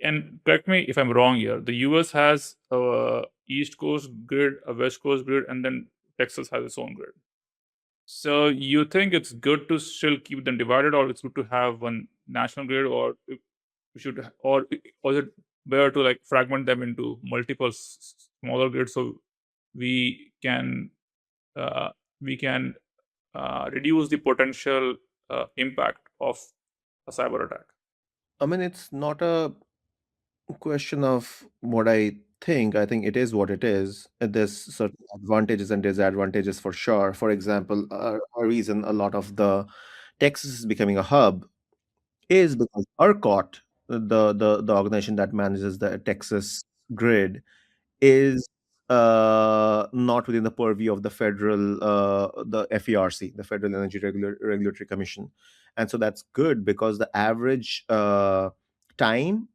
and correct me if I'm wrong here, the US has a East Coast grid, a West Coast grid, and then Texas has its own grid. So you think it's good to still keep them divided, or it's good to have one national grid, or we should, or is it better to like fragment them into multiple smaller grids so we can uh, we can reduce the potential impact of a cyber attack? I mean, it's not a question of what I think. I think it is what it is. There's certain advantages and disadvantages for sure. For example, a reason a lot of the Texas is becoming a hub is because ERCOT, the organization that manages the Texas grid, is not within the purview of the federal, the FERC, the Federal Energy Regulatory Commission, and so that's good because the average time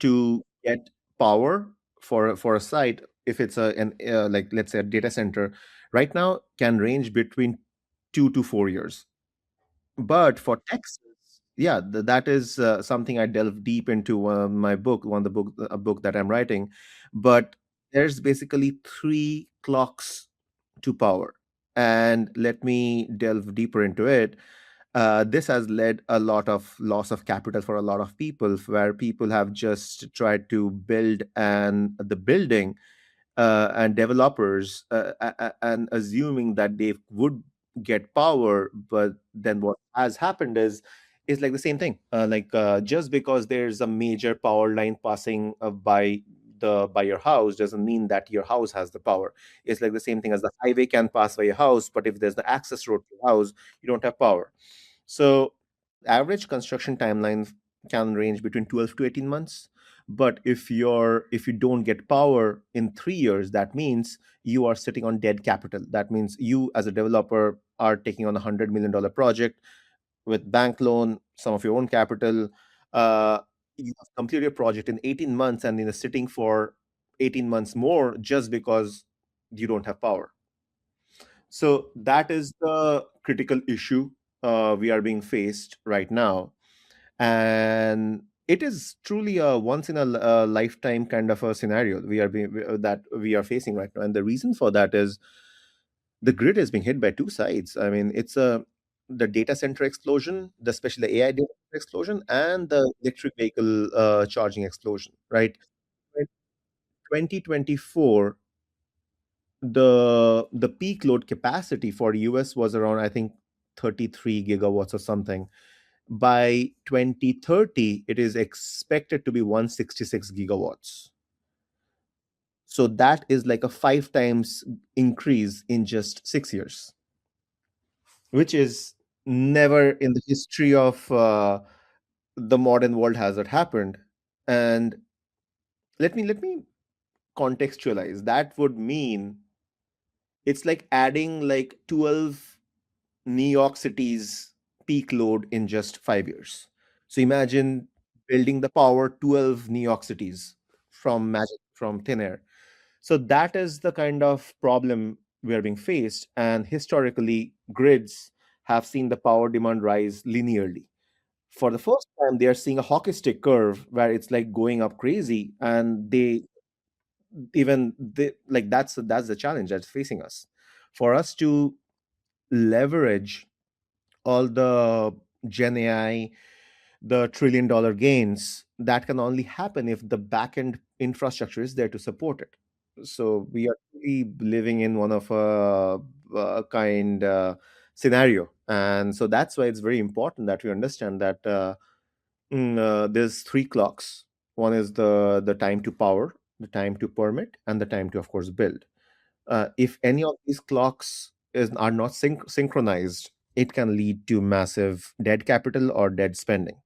to get power for a site, if it's an like let's say a data center, right now can range between 2 to 4 years. But for Texas, yeah, that is something I delve deep into my book, one of the book a book that I'm writing. But there's basically three clocks to power, and let me delve deeper into it. This has led a lot of loss of capital for a lot of people, where people have just tried to build and the building and developers and assuming that they would get power, but then what has happened is like the same thing. Just because there's a major power line passing by your house doesn't mean that your house has the power. It's like the same thing as the highway can pass by your house, but if there's the access road to your house, you don't have power. So average construction timeline can range between 12 to 18 months. But if you don't get power in 3 years, that means you are sitting on dead capital. That means you as a developer are taking on $100 million project with bank loan, some of your own capital. Uh, you have completed your project in 18 months and then sitting for 18 months more just because you don't have power. So that is the critical issue we are being faced right now, and it is truly a once in a lifetime kind of a scenario that we are facing right now. And the reason for that is the grid is being hit by two sides. I mean, it's a the data center explosion, especially the AI data center explosion, and the electric vehicle charging explosion. Right, in 2024, the peak load capacity for US was around, I think, 33 gigawatts or something. By 2030, it is expected to be 166 gigawatts. So that is like a five times increase in just 6 years, which is never in the history of the modern world has it happened. And let me contextualize. That would mean it's like adding like 12 New York City's peak load in just 5 years. So imagine building the power 12 New York cities from thin air. So that is the kind of problem we are being faced. And historically, grids have seen the power demand rise linearly. For the first time, they are seeing a hockey stick curve where it's like going up crazy, and like that's the challenge that's facing us. For us to leverage all the Gen AI, the $1 trillion gains, that can only happen if the backend infrastructure is there to support it. So we are really living in one of a kind scenario, and so that's why it's very important that we understand that there's three clocks. One is the time to power, the time to permit, and the time to, of course, build. If any of these clocks are not synchronized, it can lead to massive dead capital or dead spending.